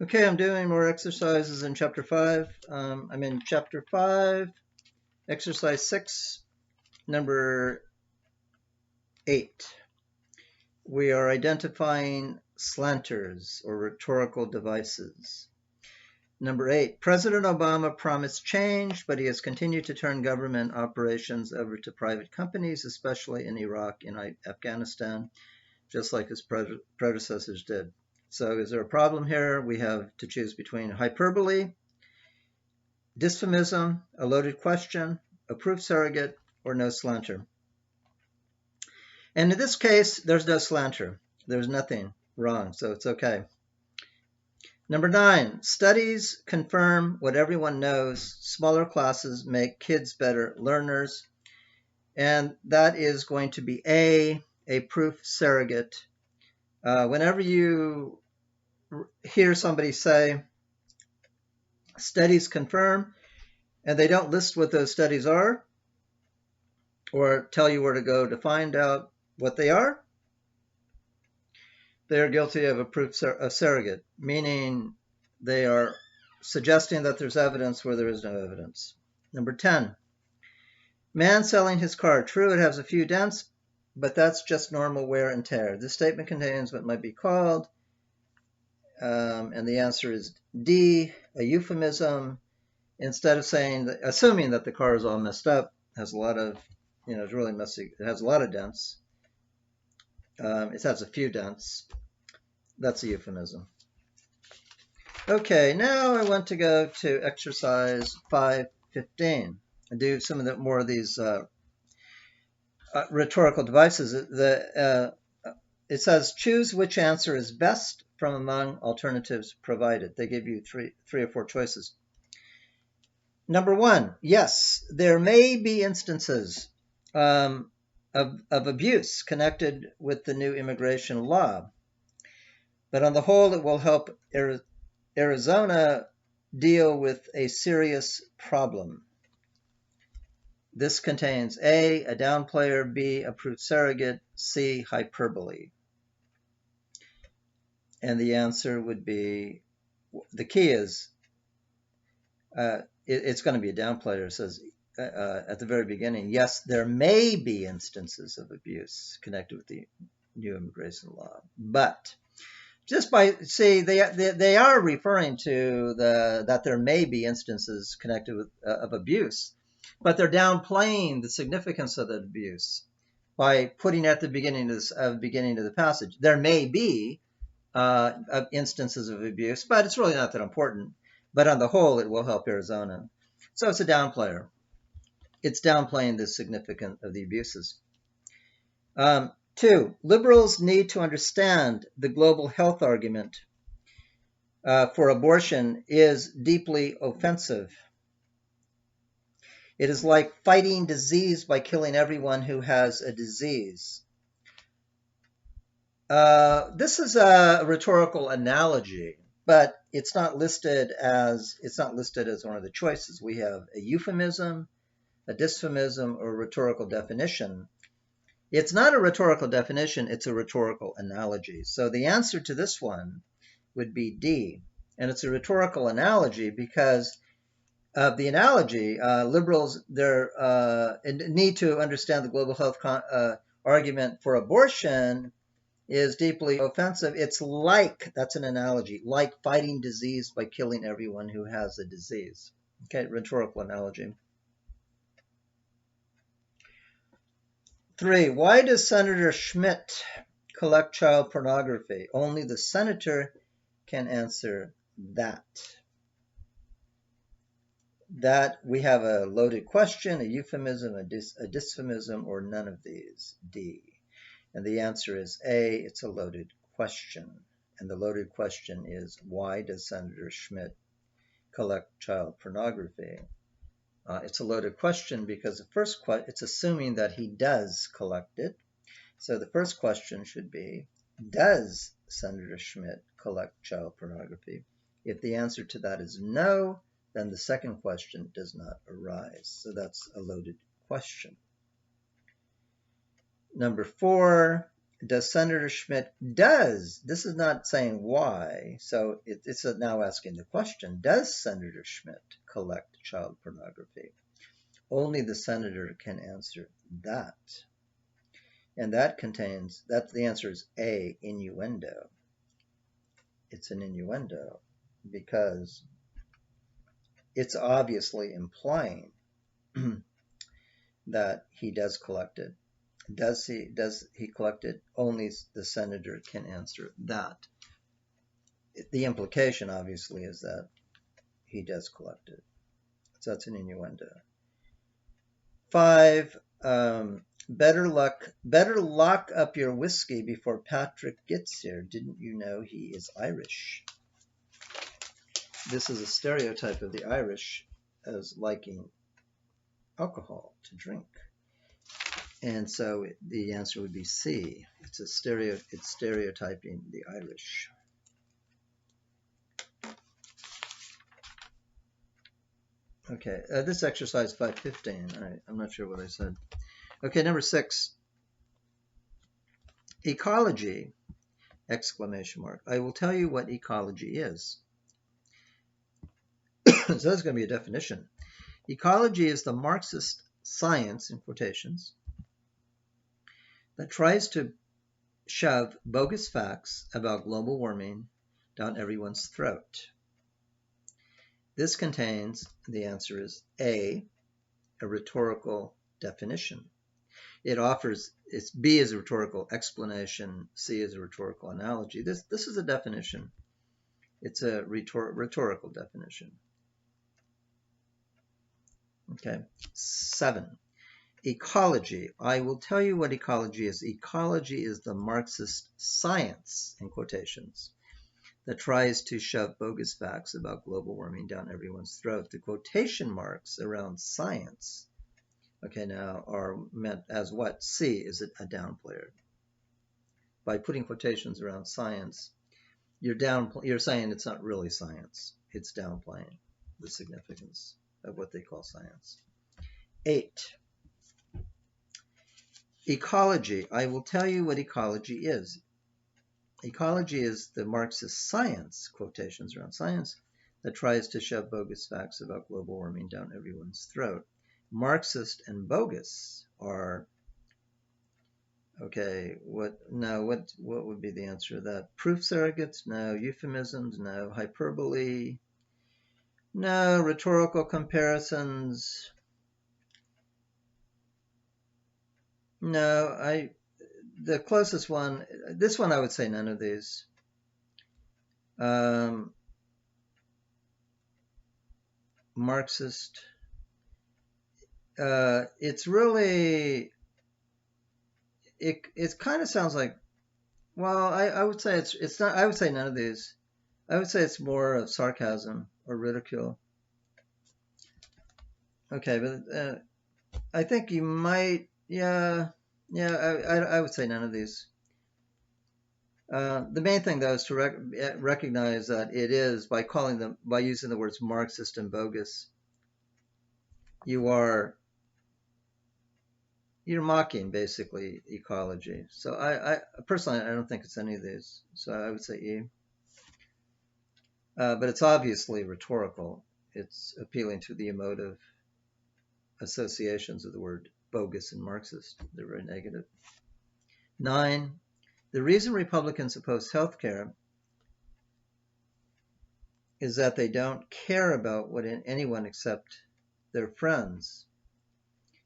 Okay, I'm doing more exercises in chapter 5. I'm in chapter 5, exercise 6, number 8. We are identifying slanters or rhetorical devices. Number 8, President Obama promised change, but he has continued to turn government operations over to private companies, especially in Iraq and Afghanistan, just like his predecessors did. So is there a problem here? We have to choose between hyperbole, dysphemism, a loaded question, a proof surrogate, or no slanter. And in this case, there's no slanter. There's nothing wrong, so it's okay. Number 9, studies confirm what everyone knows. Smaller classes make kids better learners. And that is going to be a proof surrogate. Whenever you hear somebody say, studies confirm, and they don't list what those studies are, or tell you where to go to find out what they are guilty of a proof surrogate, meaning they are suggesting that there's evidence where there is no evidence. Number 10, man selling his car. True, it has a few dents, but that's just normal wear and tear. This statement contains what might be called, and the answer is D, a euphemism. Instead of saying, assuming that the car is all messed up, has a lot of, it's really messy. It has a lot of dents. It has a few dents. That's a euphemism. Okay, now I want to go to exercise 5:15 and do some of the more of these rhetorical devices. It says choose which answer is best from among alternatives provided. They give you three or four choices. Number 1, yes, there may be instances of abuse connected with the new immigration law, but on the whole, it will help Arizona deal with a serious problem. This contains A, a downplayer, B, a proof surrogate, C, hyperbole. And the answer would be, the key is, it's going to be a downplayer. It says at the very beginning, yes, there may be instances of abuse connected with the new immigration law, but just by, see, they are referring to that there may be instances connected with of abuse, but they're downplaying the significance of the abuse by putting at the beginning of the passage. There may be instances of abuse, but it's really not that important. But on the whole, it will help Arizona. So it's a downplayer. It's downplaying the significance of the abuses. 2, liberals need to understand the global health argument for abortion is deeply offensive. It is like fighting disease by killing everyone who has a disease. This is a rhetorical analogy, but it's not listed as one of the choices. We have a euphemism, a dysphemism, or a rhetorical definition. It's not a rhetorical definition, it's a rhetorical analogy. So the answer to this one would be D. And it's a rhetorical analogy because of the analogy. Liberals need to understand the global health argument for abortion is deeply offensive. It's like, that's an analogy, like fighting disease by killing everyone who has a disease. Okay, rhetorical analogy. 3, why does Senator Schmidt collect child pornography? Only the senator can answer that. That we have a loaded question, a euphemism, a dysphemism, or none of these, D. And the answer is A, it's a loaded question. And the loaded question is, why does Senator Schmidt collect child pornography? It's a loaded question because the first question, it's assuming that he does collect it. So the first question should be, does Senator Schmidt collect child pornography? If the answer to that is no, then the second question does not arise. So that's a loaded question. Number 4, Does Senator Schmidt does, this is not saying why, so it's now asking the question, does Senator Schmidt collect child pornography? Only the senator can answer that. And that the answer is A, innuendo. It's an innuendo because it's obviously implying that he does collect it. Does he collect it? Only the senator can answer that. The implication, obviously, is that he does collect it. So that's an innuendo. 5, better lock up your whiskey before Patrick gets here. Didn't you know he is Irish? This is a stereotype of the Irish as liking alcohol to drink. And so the answer would be C. It's stereotyping the Irish. Okay, this exercise 515. I'm not sure what I said. Okay, number 6. Ecology, exclamation mark. I will tell you what ecology is. So that's going to be a definition. Ecology is the Marxist science, in quotations, that tries to shove bogus facts about global warming down everyone's throat. This contains, the answer is A, a rhetorical definition. It offers, B is a rhetorical explanation, C is a rhetorical analogy. This is a definition. It's a rhetorical definition. Okay, 7. Ecology. I will tell you what ecology is. Ecology is the Marxist science, in quotations, that tries to shove bogus facts about global warming down everyone's throat. The quotation marks around science, okay, now are meant as what? C, is it a downplayer? By putting quotations around science, you're saying it's not really science. It's downplaying the significance of what they call science. 8. Ecology. I will tell you what ecology is. Ecology is the Marxist science, quotations around science, that tries to shove bogus facts about global warming down everyone's throat. Marxist and bogus are, okay, what would be the answer to that? Proof surrogates? No. Euphemisms? No. Hyperbole? No. Rhetorical comparisons? No. The closest one, this one I would say none of these. Marxist. It's really, it kind of sounds like, well, I would say it's not, I would say none of these. I would say it's more of sarcasm or ridicule. Okay, but I think you might, yeah, I would say none of these. The main thing, though, is to recognize that it is, by using the words Marxist and bogus, you're mocking, basically, ecology. So I personally, I don't think it's any of these. So I would say E. But it's obviously rhetorical. It's appealing to the emotive associations of the word bogus and Marxist. They're very negative. 9. The reason Republicans oppose health care is that they don't care about what anyone except their friends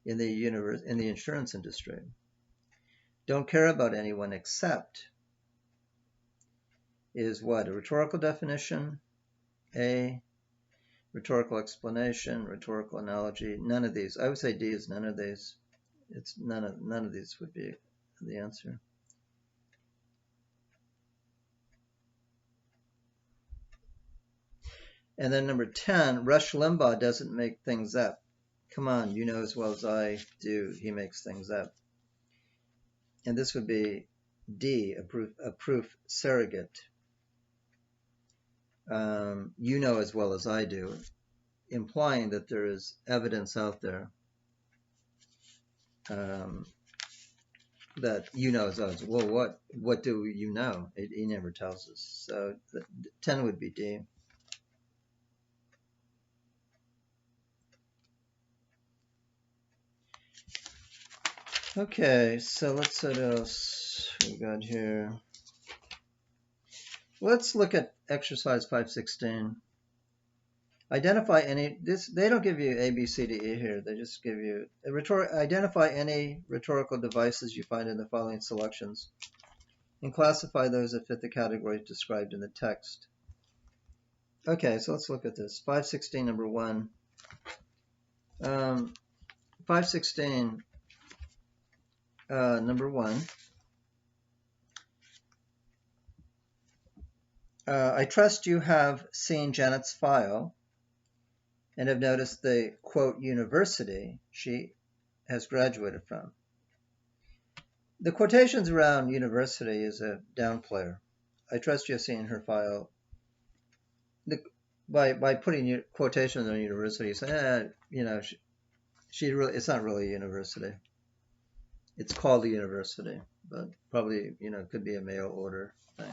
in the insurance industry. Don't care about anyone except is what? A rhetorical definition? A. Rhetorical explanation, rhetorical analogy. None of these. I would say D is none of these. It's none of these would be the answer. And then number 10, Rush Limbaugh doesn't make things up. Come on, you know as well as I do, he makes things up. And this would be D, a proof surrogate. You know as well as I do, implying that there is evidence out there that you know is us. Well, what do you know? He never tells us. So 10 would be D. Okay, so let's see what else we got here. Let's look at exercise 516. Identify any, they don't give you A, B, C, D, E here. They just give you, identify any rhetorical devices you find in the following selections and classify those that fit the categories described in the text. Okay, so let's look at this. 516, number 1. 516, number 1. I trust you have seen Janet's file and have noticed the, quote, university she has graduated from. The quotations around university is a downplayer. I trust you have seen her file. By putting quotations on university, you say, she really, it's not really a university. It's called a university, but probably, it could be a mail order thing,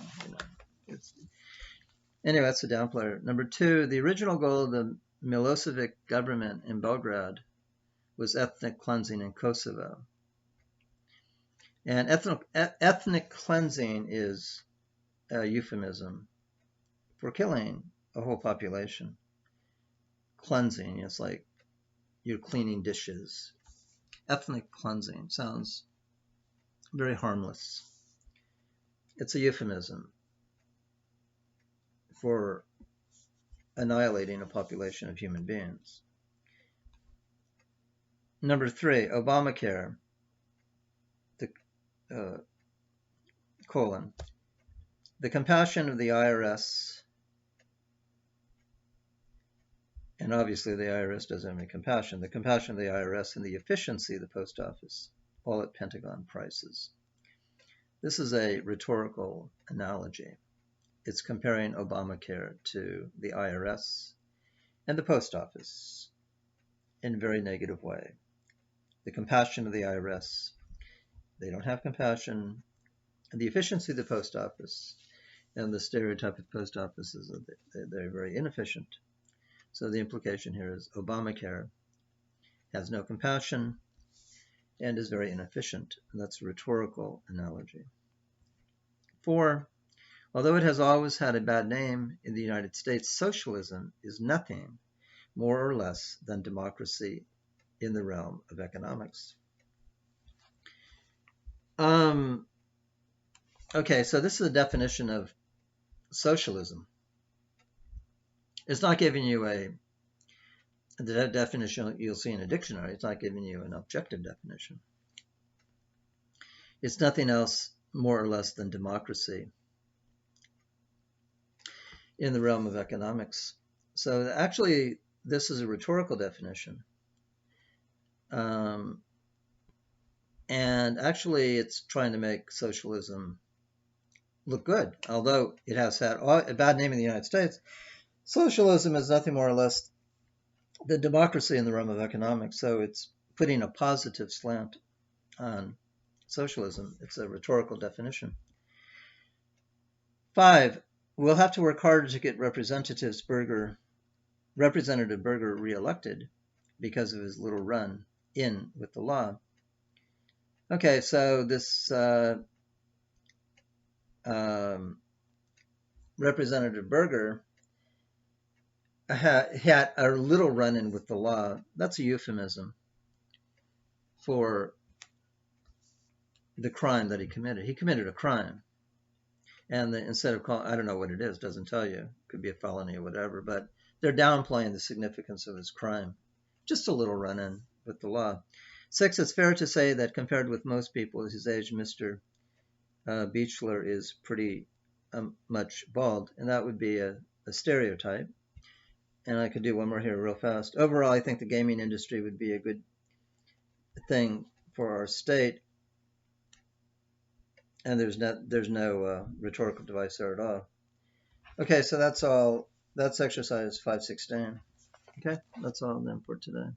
Anyway, that's a downplayer. Number 2, the original goal of the Milosevic government in Belgrade was ethnic cleansing in Kosovo. And ethnic cleansing is a euphemism for killing a whole population. Cleansing, it's like you're cleaning dishes. Ethnic cleansing sounds very harmless. It's a euphemism for annihilating a population of human beings. Number 3, Obamacare, colon. The compassion of the IRS, and obviously the IRS doesn't have any compassion, the compassion of the IRS and the efficiency of the post office, all at Pentagon prices. This is a rhetorical analogy. It's comparing Obamacare to the IRS and the post office in a very negative way. The compassion of the IRS, they don't have compassion. And the efficiency of the post office, and the stereotype of post offices, they're very inefficient. So the implication here is Obamacare has no compassion and is very inefficient. And that's a rhetorical analogy. 4, although it has always had a bad name in the United States, socialism is nothing more or less than democracy in the realm of economics. Okay, so this is a definition of socialism. It's not giving you the definition you'll see in a dictionary. It's not giving you an objective definition. It's nothing else more or less than democracy in the realm of economics. So actually, this is a rhetorical definition. And actually, it's trying to make socialism look good, although it has had a bad name in the United States. Socialism is nothing more or less than democracy in the realm of economics. So it's putting a positive slant on socialism. It's a rhetorical definition. 5, we'll have to work harder to get Representative Berger reelected because of his little run in with the law. Okay, so this Representative Berger had a little run-in with the law. That's a euphemism for the crime that he committed. He committed a crime. And instead of calling, I don't know what it is, doesn't tell you. Could be a felony or whatever, but they're downplaying the significance of his crime. Just a little run-in with the law. 6, it's fair to say that compared with most people his age, Mr. Beechler is pretty much bald, and that would be a stereotype. And I could do one more here real fast. Overall, I think the gaming industry would be a good thing for our state. And there's no rhetorical device there at all. Okay, so that's all. That's exercise 516. Okay, that's all then for today.